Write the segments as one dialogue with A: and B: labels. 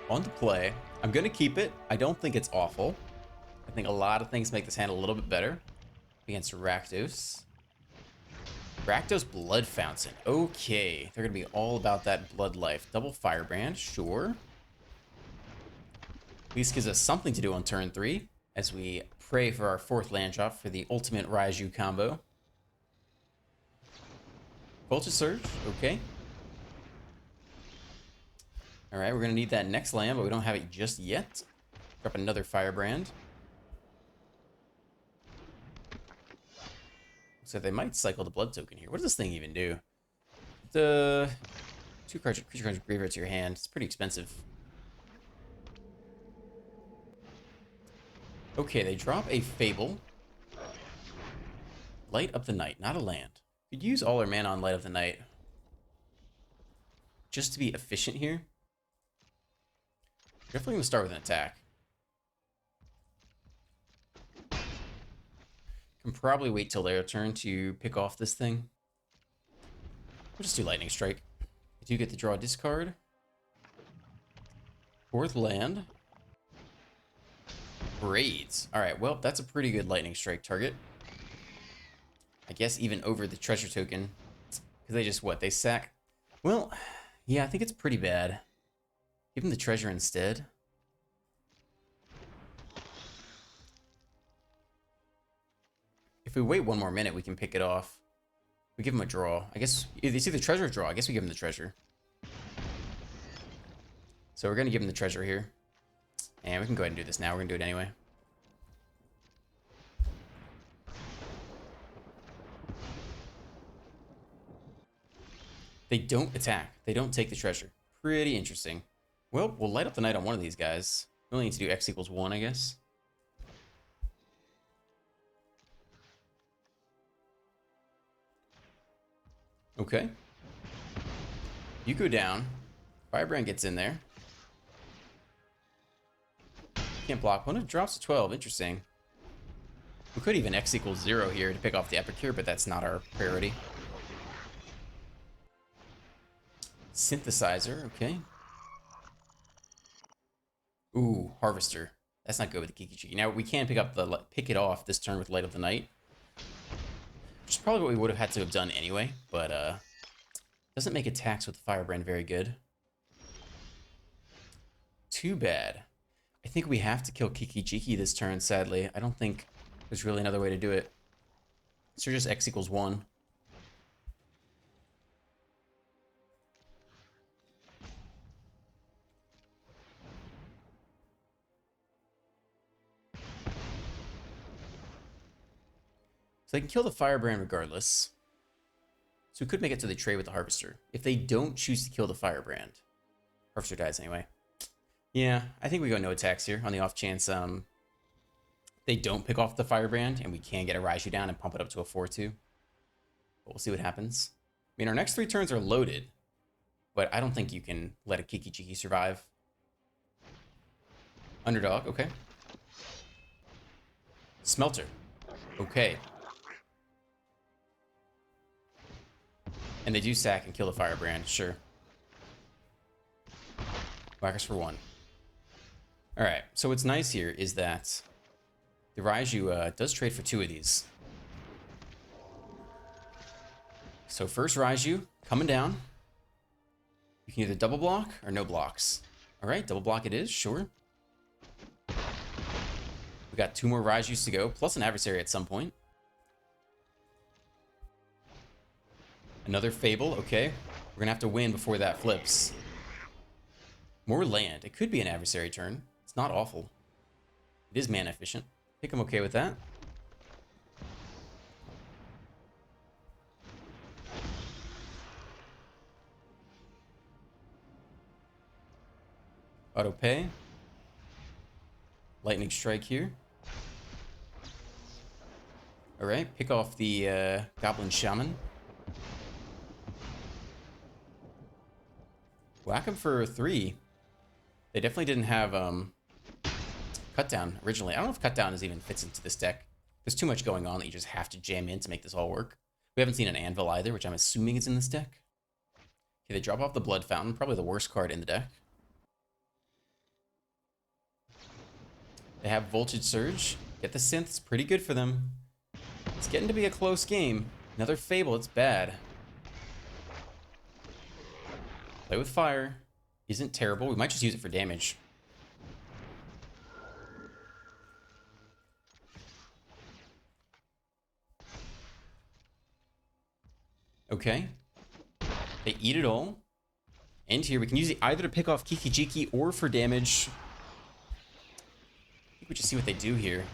A: On to play. I'm going to keep it. I don't think it's awful. I think a lot of things make this hand a little bit better. Against Rakdos. Rakdos Blood Fountain. Okay. They're going to be all about that blood life. Double Firebrand. Sure. At least gives us something to do on turn 3. As we pray for our 4th land drop for the ultimate Raiju combo. Culture Surge. Okay. Alright, we're going to need that next land, but we don't have it just yet. Drop another Firebrand. So they might cycle the blood token here. What does this thing even do? The 2 creature cards graveyard to your hand. It's pretty expensive. Okay, they drop a Fable. Light Up the Night, not a land. Could use all our mana on Light Up the Night. Just to be efficient here. Definitely gonna start with an attack. Can probably wait till their turn to pick off this thing. We'll just do Lightning Strike. I do get to draw a discard. 4th land. Braids. Alright, well, that's a pretty good Lightning Strike target. I guess even over the treasure token. Because they just, what, they sack? Well, yeah, I think it's pretty bad. Give them the treasure instead. If we wait one more minute, we can pick it off. We give them a draw. I guess, if they see the treasure draw, I guess we give them the treasure. So we're going to give them the treasure here. And we can go ahead and do this now. We're going to do it anyway. They don't attack. They don't take the treasure. Pretty interesting. Well, we'll light up the night on one of these guys. We only need to do X equals 1, I guess. Okay. You go down. Firebrand gets in there. Can't block one. It drops to 12. Interesting. We could even X equals 0 here to pick off the Epicure, but that's not our priority. Synthesizer, okay. Ooh, Harvester. That's not good with the Kiki-Chiki. Now, we can pick it off this turn with Light of the Night. Which is probably what we would have had to have done anyway, but doesn't make attacks with the Firebrand very good. Too bad. I think we have to kill Kiki-Chiki this turn, sadly. I don't think there's really another way to do it. So just X equals 1. So they can kill the Firebrand regardless. So we could make it so they trade with the Harvester. If they don't choose to kill the Firebrand, Harvester dies anyway. Yeah, I think we go no attacks here on the off chance they don't pick off the Firebrand and we can get a Raiju down and pump it up to a 4-2. But we'll see what happens. I mean, our next 3 turns are loaded, but I don't think you can let a Kiki-Chiki survive. Underdog, okay. Smelter, okay. And they do sack and kill the Firebrand, sure. Whackers for 1. Alright, so what's nice here is that the Raiju does trade for 2 of these. So first Raiju, coming down. You can either double block or no blocks. Alright, double block it is, sure. We got 2 more Raijus to go, plus an adversary at some point. Another Fable, okay. We're gonna have to win before that flips. More land. It could be an adversary turn. It's not awful. It is mana efficient. I think I'm okay with that. Auto pay. Lightning strike here. Alright, pick off the Goblin Shaman. Whack him for 3. They definitely didn't have Cut Down originally. I don't know if Cut Down even fits into this deck. There's too much going on that you just have to jam in to make this all work. We haven't seen an Anvil either, which I'm assuming is in this deck. Okay, they drop off the Blood Fountain, probably the worst card in the deck. They have Voltage Surge. Get the synths, pretty good for them. It's getting to be a close game. Another Fable, it's bad. Play with fire. Isn't terrible. We might just use it for damage. Okay. They eat it all. And here, we can use it either to pick off Kiki-Jiki or for damage. I think we just see what they do here.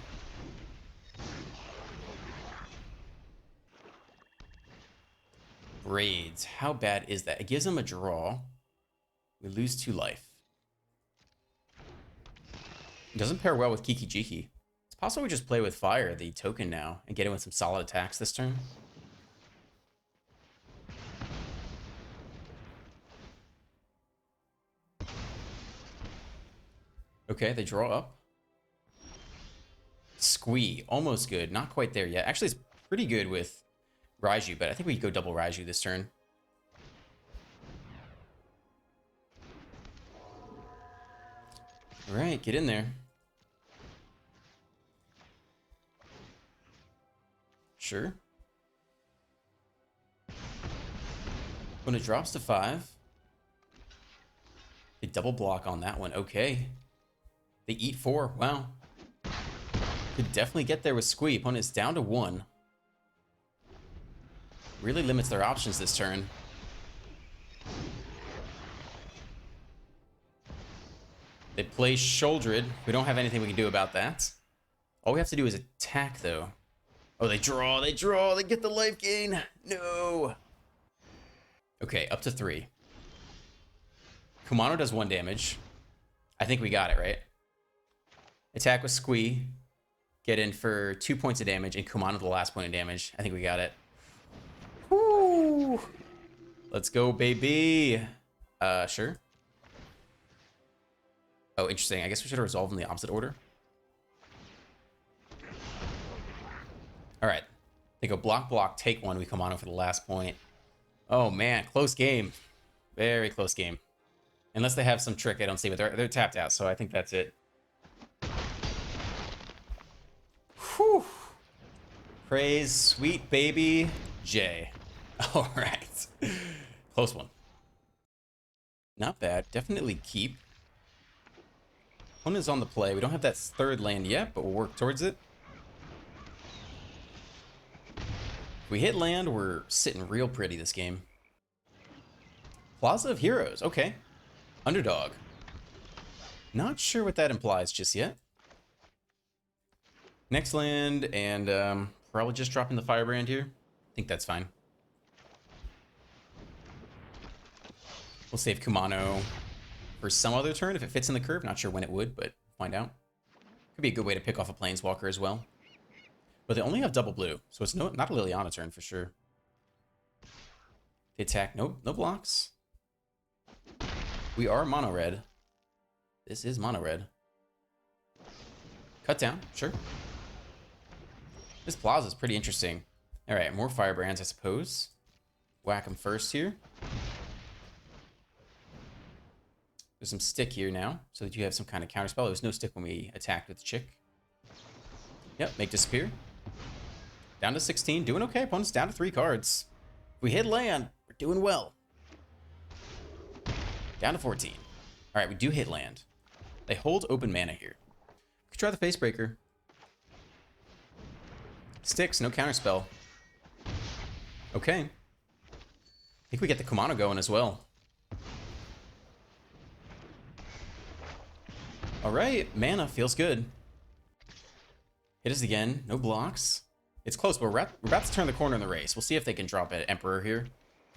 A: Braids. How bad is that? It gives them a draw. We lose 2 life. It doesn't pair well with Kiki-Jiki. It's possible we just play with fire, the token now, and get in with some solid attacks this turn. Okay, they draw up. Squee, almost good. Not quite there yet. Actually, it's pretty good with Raiju, but I think we could go double Raiju this turn. All right, get in there. Sure. When it drops to 5, they double block on that one. Okay. They eat 4. Wow. Could definitely get there with Squee. Opponent's down to 1. Really limits their options this turn. They play Shouldered. We don't have anything we can do about that. All we have to do is attack, though. Oh, they draw. They draw. They get the life gain. No. Okay, up to 3. Kumano does 1 damage. I think we got it, right? Attack with Squee. Get in for 2 points of damage, and Kumano the last point of damage. I think we got it. Woo! Let's go, baby. Sure. Oh, interesting. I guess we should have resolved in the opposite order. All right. They go block, block, take 1. We Kumano for the last point. Oh, man. Close game. Very close game. Unless they have some trick I don't see, but they're tapped out, so I think that's it. Whew. Praise sweet baby J. All right. Close one. Not bad. Definitely keep. Opponent's on the play. We don't have that 3rd land yet, but we'll work towards it. If we hit land, we're sitting real pretty this game. Plaza of Heroes. Okay. Underdog. Not sure what that implies just yet. Next land, and probably just dropping the Firebrand here. I think that's fine. We'll save Kumano for some other turn if it fits in the curve. Not sure when it would, but find out. Could be a good way to pick off a Planeswalker as well. But they only have double blue, so it's not a Liliana turn for sure. They attack. Nope, no blocks. We are mono red. This is mono red. Cut down, sure. This Plaza is pretty interesting. All right, more Firebrands, I suppose. Whack them first here. There's some stick here now, so that you have some kind of counterspell. There was no stick when we attacked with the chick. Yep, make disappear. Down to 16, doing okay. Opponent's down to 3 cards. If we hit land, we're doing well. Down to 14. All right, we do hit land. They hold open mana here. We could try the Facebreaker. Sticks, no counterspell. Okay. I think we get the Kumano going as well. All right, mana feels good. Hit us again, no blocks. It's close, but we're about to turn the corner in the race. We'll see if they can drop an Emperor here.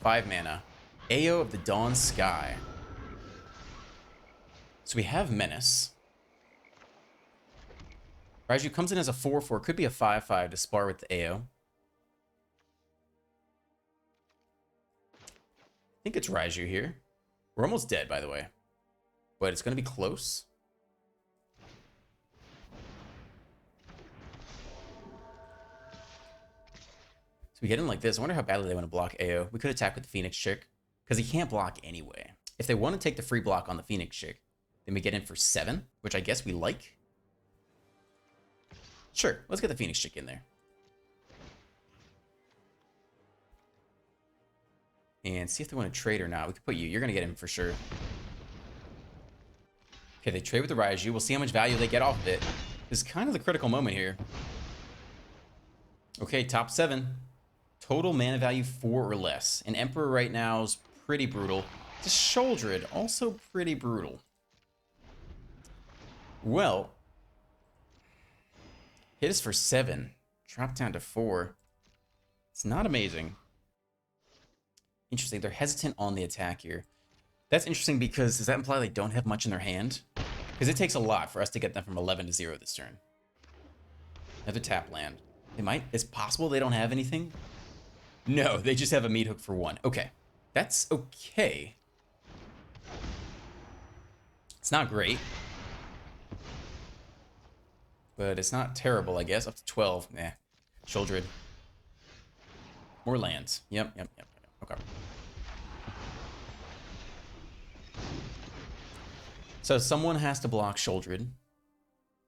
A: 5 mana. Ao of the Dawn Sky. So we have Menace. Raiju comes in as a 4/4. Could be a 5/5 to spar with the AO. I think it's Raiju here. We're almost dead, by the way. But it's going to be close. So we get in like this. I wonder how badly they want to block AO. We could attack with the Phoenix Chick, because he can't block anyway. If they want to take the free block on the Phoenix Chick, then we get in for 7, which I guess we like. Sure, let's get the Phoenix Chick in there. And see if they want to trade or not. We can put you. You're going to get him for sure. Okay, they trade with the Raiju. We'll see how much value they get off of it. This is kind of the critical moment here. Okay, top 7. Total mana value 4 or less. An Emperor right now is pretty brutal. The Sheoldred, also pretty brutal. Well, hit us for 7. Drop down to 4. It's not amazing. Interesting. They're hesitant on the attack here. That's interesting because does that imply they don't have much in their hand? Because it takes a lot for us to get them from 11 to 0 this turn. Another tap land. They might. It's possible they don't have anything. No, they just have a meat hook for 1. Okay. That's okay. It's not great. But it's not terrible, I guess. Up to 12. Nah. Sheoldred. More lands. Yep. Okay. So someone has to block Sheoldred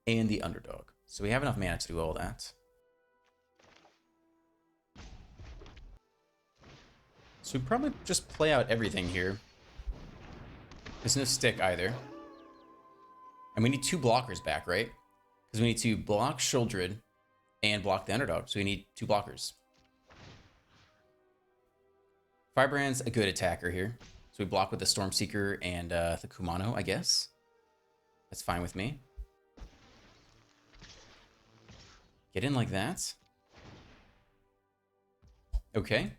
A: and the underdog. So we have enough mana to do all that. So we probably just play out everything here. There's no stick either. And we need 2 blockers back, right? Because we need to block Sheoldred and block the underdog. So we need 2 blockers. Firebrand's a good attacker here. So we block with the Stormseeker and the Kumano, I guess. That's fine with me. Get in like that. Okay.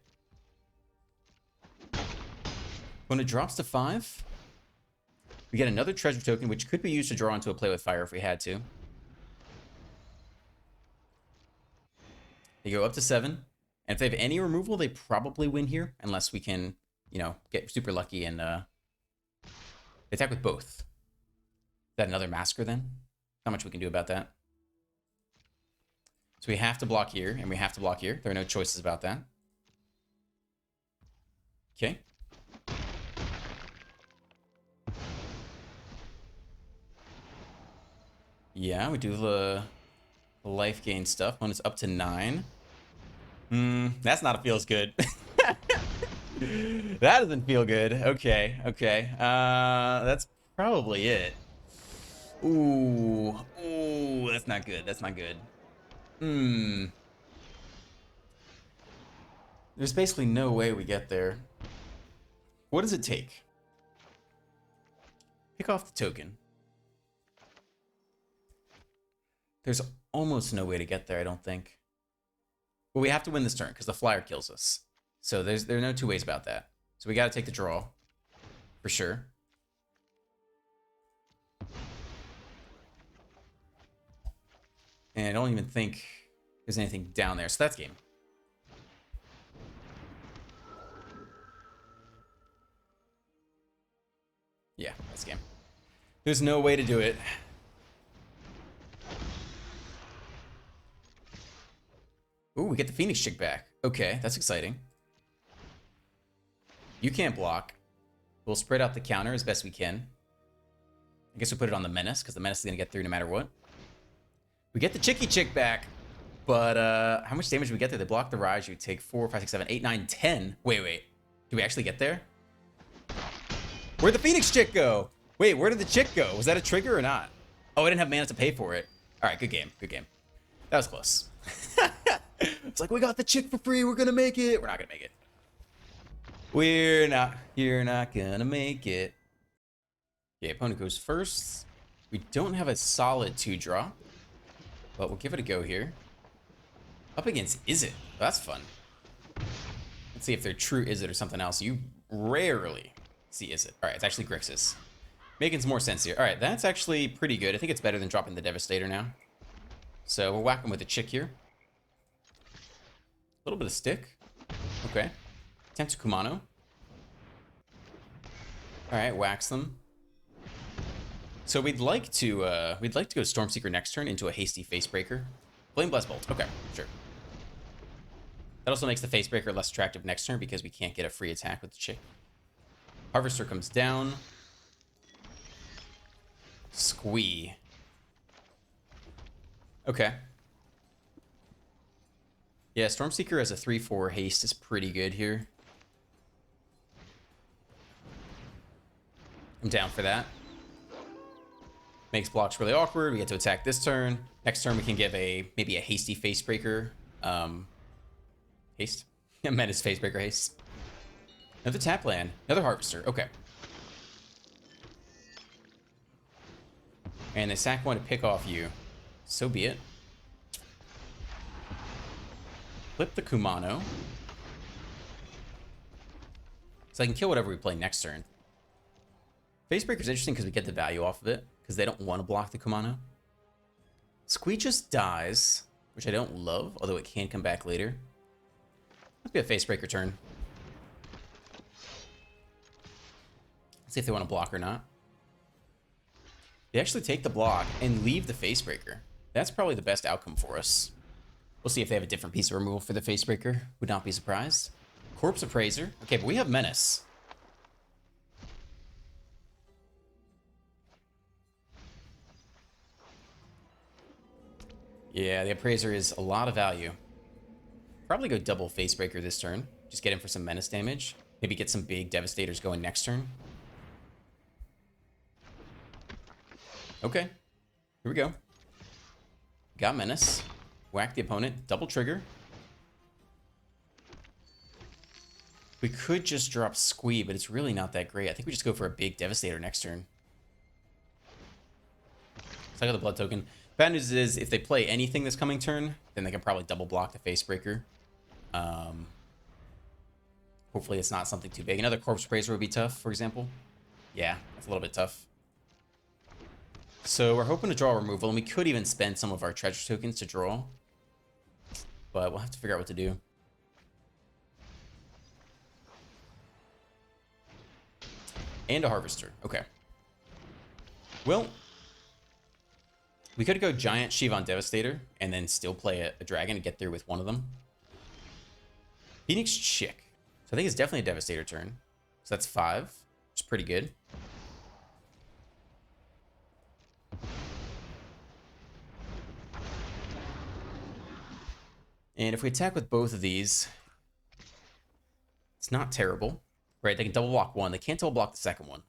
A: When it drops to 5, we get another treasure token, which could be used to draw into a play with fire if we had to. They go up to 7. And if they have any removal, they probably win here, unless we can, you know, get super lucky and attack with both. Is that another Massacre then? Not much we can do about that. So we have to block here, and we have to block here. There are no choices about that. Okay. Yeah, we do the life gain stuff when it's up to 9. That's not a feels good. That doesn't feel good. Okay. That's probably it. Ooh, that's not good. That's not good. There's basically no way we get there. What does it take? Pick off the token. There's almost no way to get there, I don't think. Well, we have to win this turn because the flyer kills us. So there are no 2 ways about that. So we got to take the draw for sure. And I don't even think there's anything down there. So that's game. Yeah, that's game. There's no way to do it. Ooh, we get the Phoenix Chick back. Okay, that's exciting. You can't block. We'll spread out the counter as best we can. I guess we'll put it on the Menace, because the Menace is going to get through no matter what. We get the Chicky Chick back, but how much damage do we get there? They block the Raiju, take 4, 5, 6, 7, 8, 9, 10. Wait. Do we actually get there? Where'd the Phoenix Chick go? Wait, where did the Chick go? Was that a trigger or not? Oh, I didn't have mana to pay for it. All right, good game. That was close. It's like, we got the Chick for free. We're going to make it. We're not going to make it. We're not. You're not going to make it. Okay, opponent goes first. We don't have a solid 2-drop, but we'll give it a go here. Up against Izzet. That's fun. Let's see if they're true Izzet or something else. You rarely see Izzet. All right, it's actually Grixis. Making some more sense here. All right, that's actually pretty good. I think it's better than dropping the Devastator now. So we'll whack him with a Chick here. A little bit of stick. Okay. Tensu Kumano. All right, wax them. So we'd like to go Stormseeker next turn into a hasty Facebreaker. Flame Blast Bolt. Okay, sure. That also makes the Facebreaker less attractive next turn because we can't get a free attack with the Chick. Harvester comes down. Squee. Okay. Yeah, Stormseeker as a 3/4 haste is pretty good here. I'm down for that. Makes blocks really awkward. We get to attack this turn. Next turn we can give maybe a hasty Facebreaker. Haste? Menace Facebreaker haste. Another tap land. Another Harvester. Okay. And they sack one to pick off you. So be it. Flip the Kumano. So I can kill whatever we play next turn. Facebreaker's interesting because we get the value off of it, because they don't want to block the Kumano. Squee just dies, which I don't love, although it can come back later. Must be a Facebreaker turn. Let's see if they want to block or not. They actually take the block and leave the Facebreaker. That's probably the best outcome for us. We'll see if they have a different piece of removal for the Facebreaker. Would not be surprised. Corpse Appraiser. Okay, but we have Menace. Yeah, the Appraiser is a lot of value. Probably go double Facebreaker this turn. Just get him for some Menace damage. Maybe get some big Devastators going next turn. Okay, here we go. Got Menace. Whack the opponent. Double trigger. We could just drop Squee, but it's really not that great. I think we just go for a big Devastator next turn. So I got the Blood Token. Bad news is, if they play anything this coming turn, then they can probably double block the Facebreaker. Hopefully it's not something too big. Another Corpse Appraiser would be tough, for example. Yeah, that's a little bit tough. So we're hoping to draw removal, and we could even spend some of our treasure tokens to draw. But we'll have to figure out what to do. And a Harvester. Okay. Well, we could go Giant SHIVAN Devastator and then still play a Dragon and get through with one of them. Phoenix Chick. So I think it's definitely a Devastator turn. So that's 5, which is pretty good. And if we attack with both of these, it's not terrible. Right, they can double block one. They can't double block the second one.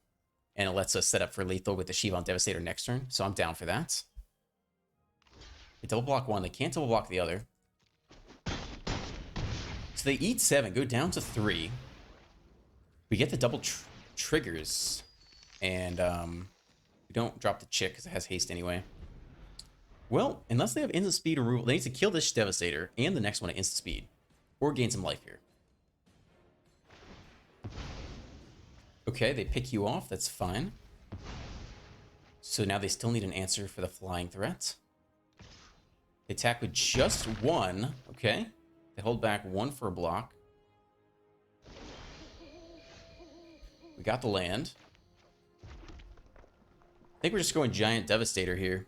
A: And it lets us set up for lethal with the SHIVAN Devastator next turn. So I'm down for that. They double block one. They can't double block the other. So they eat 7, go down to 3. We get the double triggers. And we don't drop the Chick because it has haste anyway. Well, unless they have instant speed removal, they need to kill this Devastator and the next one at instant speed. Or gain some life here. Okay, they pick you off. That's fine. So now they still need an answer for the flying threat. They attack with just 1. Okay. They hold back 1 for a block. We got the land. I think we're just going Giant Devastator here.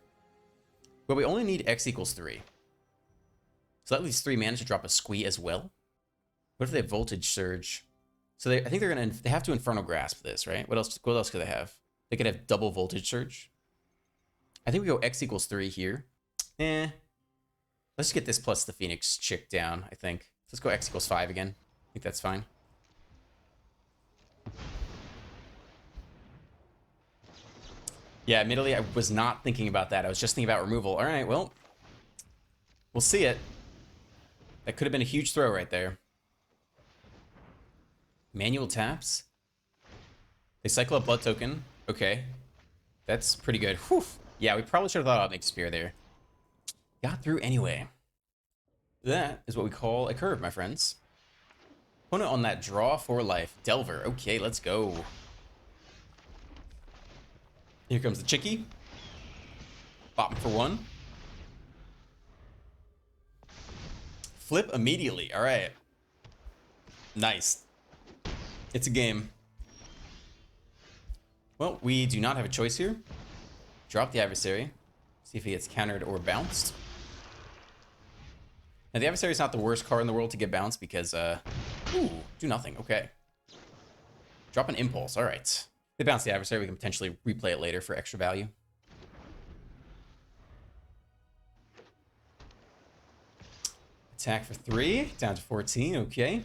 A: But we only need X equals 3. So that leaves 3 mana to drop a Squee as well. What if they have Voltage Surge? So I think they have to Infernal Grasp this, right? What else could they have? They could have double Voltage Surge. I think we go X equals 3 here. Let's get this plus the Phoenix Chick down, I think. Let's go X equals 5 again. I think that's fine. Yeah, admittedly, I was not thinking about that. I was just thinking about removal. All right, well, we'll see it. That could have been a huge throw right there. Manual taps. They cycle a Blood Token. Okay. That's pretty good. Whew. Yeah, we probably should have thought about Make Spear there. Got through anyway. That is what we call a curve, my friends. Opponent on that draw for life. Delver. Okay, let's go. Here comes the Chickie. Bop for 1. Flip immediately. All right. Nice. It's a game. Well, we do not have a choice here. Drop the Adversary. See if he gets countered or bounced. Now, the Adversary is not the worst card in the world to get bounced because, ooh, do nothing. Okay. Drop an Impulse. All right. They bounce the Adversary. We can potentially replay it later for extra value. I Attack for 3, down to 14, okay. All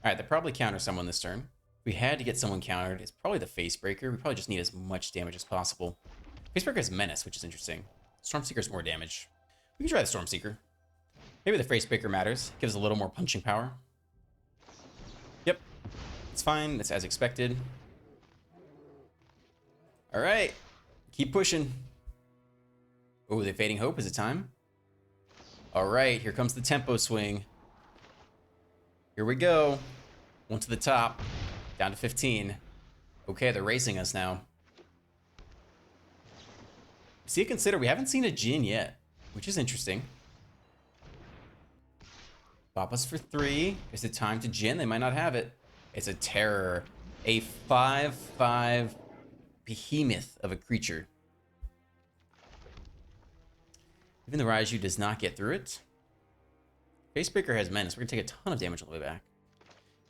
A: right, they'll probably counter someone this turn. If we had to get someone countered, it's probably the Facebreaker. We probably just need as much damage as possible. Facebreaker has Menace, which is interesting. Stormseeker's more damage. We can try the Stormseeker. Maybe the Facebreaker matters. Gives a little more punching power. Yep. It's fine. That's as expected. All right. Keep pushing. Oh, the Fading Hope. Is it time? All right. Here comes the tempo swing. Here we go. One to the top. Down to 15. Okay, they're racing us now. See, consider we haven't seen a Jhin yet, which is interesting. Pop us for 3. Is it time to Jhin? They might not have it. It's a terror. A 5/5 behemoth of a creature. Even the Raiju does not get through it. Facebreaker has Menace. We're going to take a ton of damage on the way back.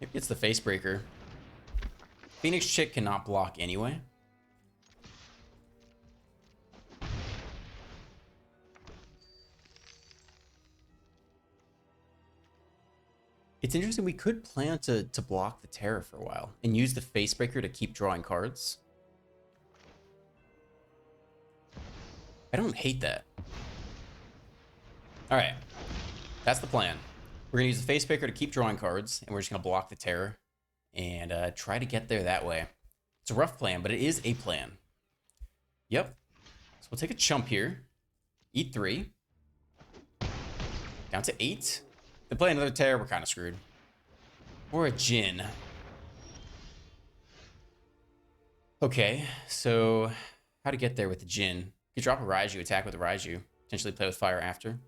A: Maybe it's the Facebreaker. Phoenix Chick cannot block anyway. It's interesting, we could plan to block the Terror for a while and use the Facebreaker to keep drawing cards. I don't hate that. Alright, that's the plan. We're going to use the Facebreaker to keep drawing cards, and we're just going to block the Terror and try to get there that way. It's a rough plan, but it is a plan. Yep. So we'll take a chump here. Eat 3. Down to 8. If they play another Terror, we're kind of screwed. Or a Jhin. Okay, so how to get there with the Jhin? You could drop a Raiju, attack with a Raiju, potentially play with fire after.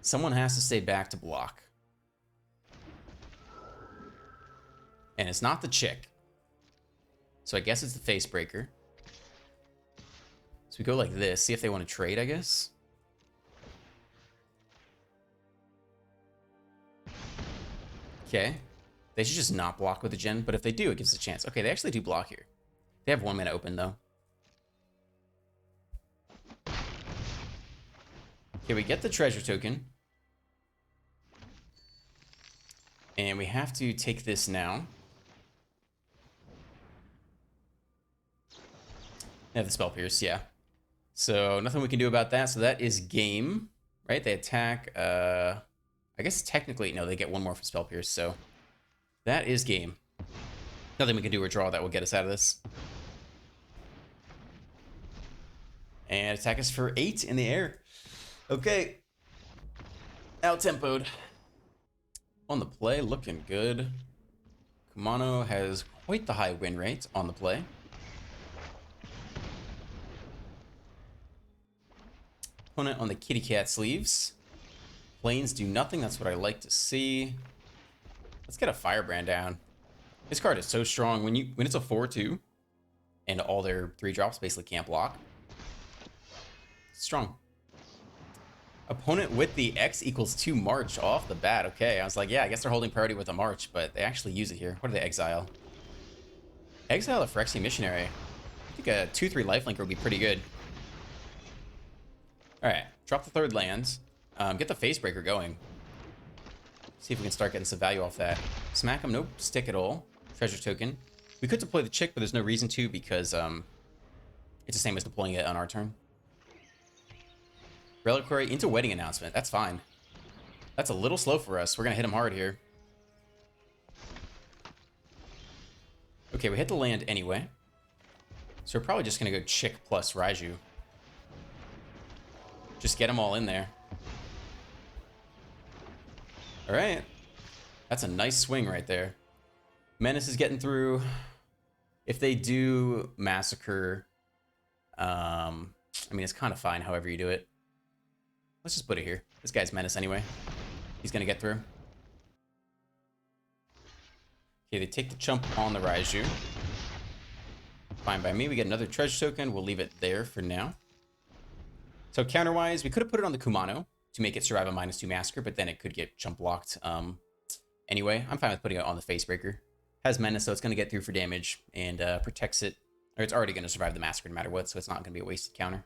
A: Someone has to stay back to block. And it's not the Chick. So I guess it's the Facebreaker. So we go like this, see if they want to trade, I guess. Okay. They should just not block with the Jhin, but if they do, it gives a chance. Okay, they actually do block here. They have 1 mana open, though. Okay, we get the treasure token. And we have to take this now. They have the Spell Pierce, yeah. So nothing we can do about that. So that is game, right? They attack. I guess technically, no, they get 1 more for Spell Pierce. So that is game. Nothing we can do or draw that will get us out of this. And attack us for 8 in the air. Okay. Out-tempoed. On the play, looking good. Kumano has quite the high win rate on the play. Opponent on the kitty cat sleeves. Planes do nothing. That's what I like to see. Let's get a Firebrand down. This card is so strong. When it's a 4/2 and all their 3 drops basically can't block. It's strong. Opponent with the X equals 2 March off the bat. Okay, I was like, yeah, I guess they're holding priority with a March, but they actually use it here. What do they exile? Exile a Phyrexian Missionary. I think a 2/3 lifelinker would be pretty good. Alright, drop the 3rd land. Get the Facebreaker going. See if we can start getting some value off that. Smack him, nope, stick at all. Treasure token. We could deploy the Chick, but there's no reason to because it's the same as deploying it on our turn. Reliquary into Wedding Announcement. That's fine. That's a little slow for us. We're going to hit him hard here. Okay, we hit the land anyway. So we're probably just going to go Chick plus Raiju. Just get them all in there. All right. That's a nice swing right there. Menace is getting through. If they do Massacre, I mean, it's kind of fine however you do it. Let's just put it here. This guy's Menace anyway. He's going to get through. Okay, they take the chump on the Raiju. Fine by me. We get another treasure token. We'll leave it there for now. So counter-wise, we could have put it on the Kumano to make it survive a -2 Massacre, but then it could get chump blocked. Anyway, I'm fine with putting it on the Facebreaker. Has Menace, so it's going to get through for damage and protects it Or it's already going to survive the Massacre no matter what, so it's not going to be a wasted counter.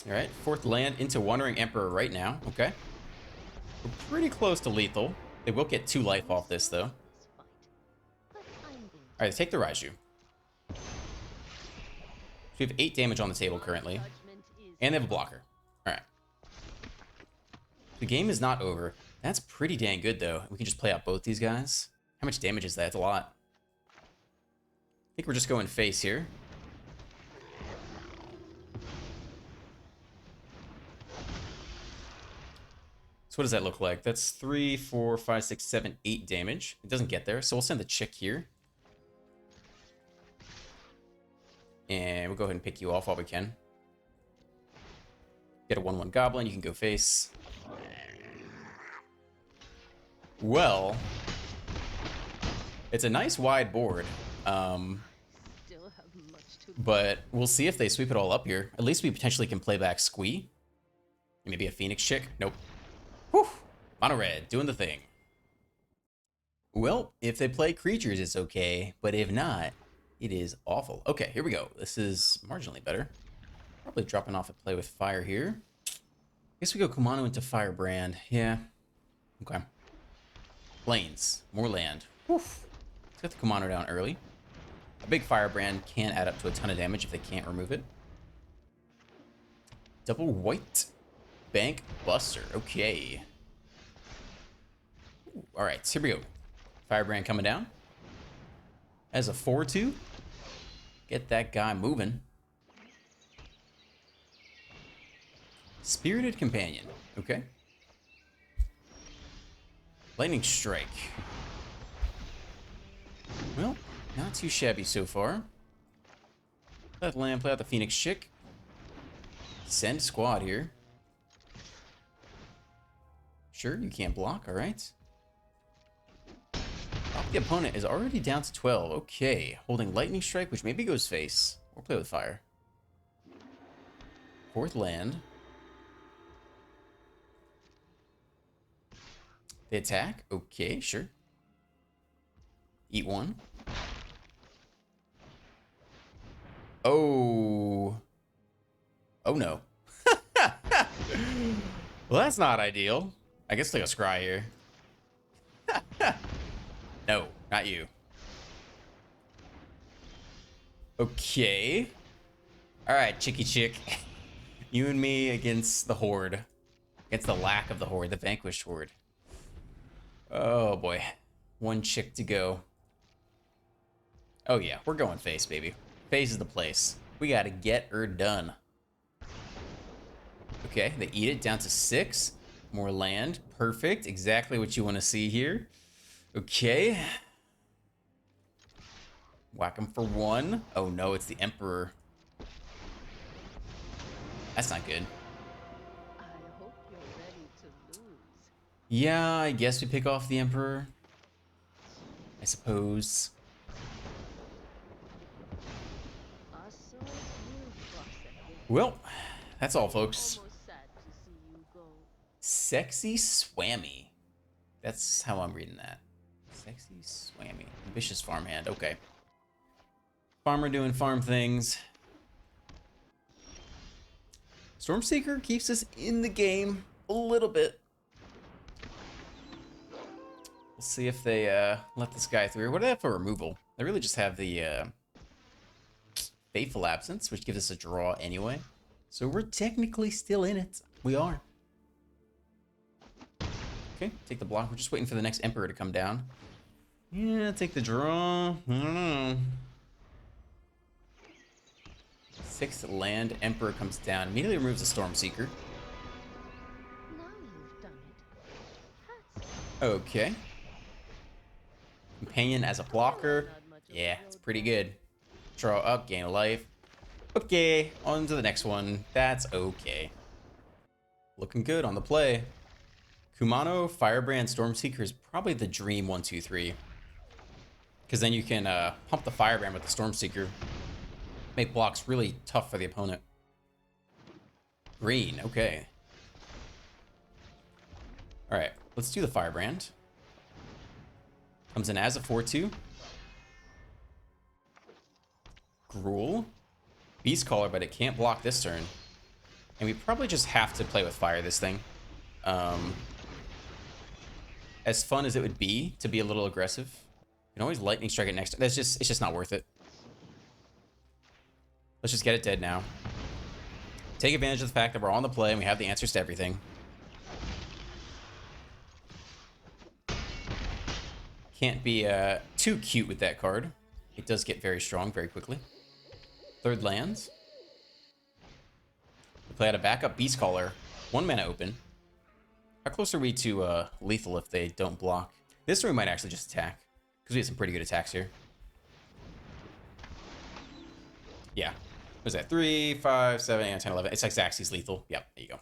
A: Alright, 4th land into Wandering Emperor right now. Okay. We're pretty close to lethal. They will get 2 life off this, though. Alright, take the Raiju. So we have 8 damage on the table currently. And they have a blocker. Alright. The game is not over. That's pretty dang good, though. We can just play out both these guys. How much damage is that? That's a lot. I think we're just going face here. So what does that look like? That's 3, 4, 5, 6, 7, 8 damage. It doesn't get there, so we'll send the chick here. And we'll go ahead and pick you off while we can. Get a 1/1 goblin, you can go face. Well, it's a nice wide board. But we'll see if they sweep it all up here. At least we potentially can play back Squee. Maybe a Phoenix chick. Nope. Whew. Mono red, doing the thing. Well, if they play creatures, it's okay. But if not, it is awful. Okay, here we go. This is marginally better. Probably dropping off a play with fire here. I guess we go Kumano into Firebrand. Yeah. Okay. Lanes. More land. Whew. Let's get the Kumano down early. A big Firebrand can add up to a ton of damage if they can't remove it. Double white. Bank Buster. Okay. Alright, so here we go. Firebrand coming down. As a 4/2. Get that guy moving. Spirited Companion. Okay. Lightning Strike. Well, not too shabby so far. Play out the land, play out the Phoenix chick. Send squad here. Sure, you can't block, alright. The opponent is already down to 12. Okay, holding Lightning Strike, which maybe goes face. Or play with fire. 4th land. They attack? Okay, sure. Eat 1. Oh. Oh no. Well, that's not ideal. I guess like a scry here. No, not you. Okay. Alright, chicky chick. You and me against the Horde. Against the lack of the Horde, the vanquished Horde. Oh boy. 1 chick to go. Oh yeah, we're going face, baby. Face is the place. We gotta get her done. Okay, they eat it down to 6. More land. Perfect. Exactly what you want to see here. Okay. Whack him for 1. Oh no, it's the Emperor. That's not good.
B: I hope you're ready to lose.
A: Yeah, I guess we pick off the Emperor. I suppose. Well, that's all, folks. Sexy Swammy. That's how I'm reading that. Sexy Swammy. Ambitious farmhand. Okay. Farmer doing farm things. Stormseeker keeps us in the game a little bit. We'll see if they let this guy through. What do they have for removal? They really just have the Fateful Absence, which gives us a draw anyway. So we're technically still in it. We are. Okay, take the block. We're just waiting for the next Emperor to come down. Yeah, take the draw. I don't know. 6th land, Emperor comes down. Immediately removes the Stormseeker.
B: Now you've done it.
A: Okay. Companion as a blocker. Yeah, it's pretty good. Draw up, gain a life. Okay, on to the next one. That's okay. Looking good on the play. Kumano, Firebrand, Stormseeker is probably the dream 1, 2, 3. Because then you can pump the Firebrand with the Stormseeker. Make blocks really tough for the opponent. Green, okay. Alright, let's do the Firebrand. Comes in as a 4/2. Gruel, Beast Caller, but it can't block this turn. And we probably just have to play with fire this thing. As fun as it would be to be a little aggressive, you can always lightning strike it next. It's just not worth it. Let's just get it dead now. Take advantage of the fact that we're on the play and we have the answers to everything. Can't be too cute with that card. It does get very strong very quickly. Third lands. We play out a backup Beast Caller. 1 mana open. How close are we to lethal if they don't block? This turn we might actually just attack, because we have some pretty good attacks here. Yeah. What is that? 3, 5, 7, 8, 10, 11. It's like Xaxis lethal. Yep, there you go.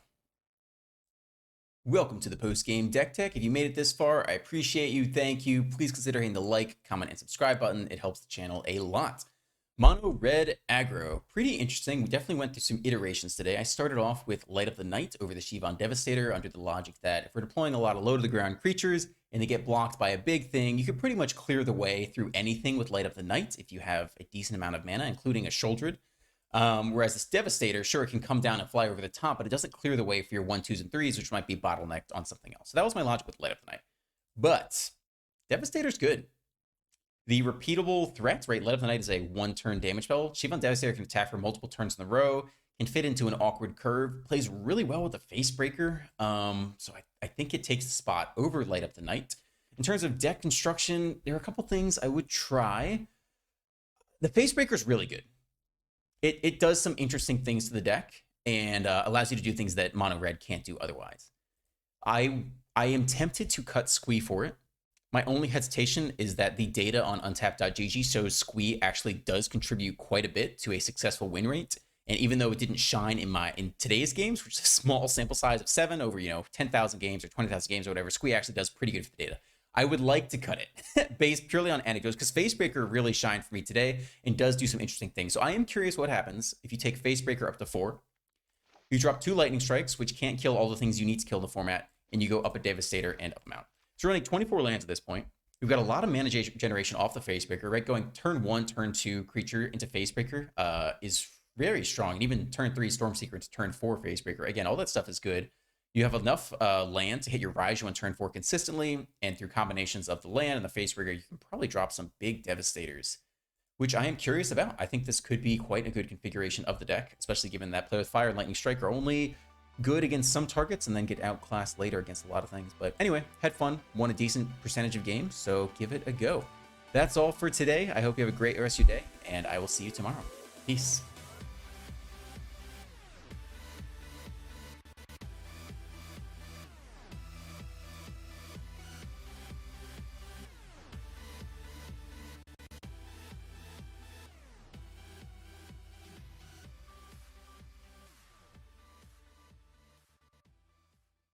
A: Welcome to the post-game deck tech. If you made it this far, I appreciate you. Thank you. Please consider hitting the like, comment, and subscribe button. It helps the channel a lot. Mono red aggro. Pretty interesting. We definitely went through some iterations today. I started off with Light of the Night over the SHIVAN Devastator under the logic that if we're deploying a lot of low-to-the-ground creatures and they get blocked by a big thing, you can pretty much clear the way through anything with Light of the Night if you have a decent amount of mana, including a Sholdred. Whereas this Devastator, sure, it can come down and fly over the top, but it doesn't clear the way for your 1, 2s, and 3s, which might be bottlenecked on something else. So that was my logic with Light of the Night. But Devastator's good. The repeatable threat, right? Light of the Night is a 1-turn damage spell. SHIVAN Devastator can attack for multiple turns in a row, can fit into an awkward curve, plays really well with the Facebreaker. So I think it takes the spot over Light of the Night. In terms of deck construction, there are a couple things I would try. The Facebreaker is really good. It does some interesting things to the deck and allows you to do things that mono red can't do otherwise. I am tempted to cut Squee for it. My only hesitation is that the data on untap.gg shows Squee actually does contribute quite a bit to a successful win rate. And even though it didn't shine in today's games, which is a small sample size of 7 over 10,000 games or 20,000 games or whatever, Squee actually does pretty good for the data. I would like to cut it based purely on anecdotes because Facebreaker really shined for me today and does do some interesting things. So I am curious what happens if you take Facebreaker up to 4. You drop 2 Lightning Strikes, which can't kill all the things you need to kill in the format, and you go up a Devastator and up a Mount. So we're running 24 lands at this point. We've got a lot of mana generation off the Facebreaker, right? Going turn 1, turn 2 creature into Facebreaker is very strong. And even turn 3 Stormseeker into turn 4 Facebreaker. Again, all that stuff is good. You have enough land to hit your Raiju on turn 4 consistently, and through combinations of the land and the Facebreaker, you can probably drop some big Devastators, which I am curious about. I think this could be quite a good configuration of the deck, especially given that Play with Fire and Lightning Strike are only good against some targets and then get outclassed later against a lot of things. But anyway, had fun, won a decent percentage of games, so give it a go. That's all for today. I hope you have a great rest of your day, and I will see you tomorrow. Peace.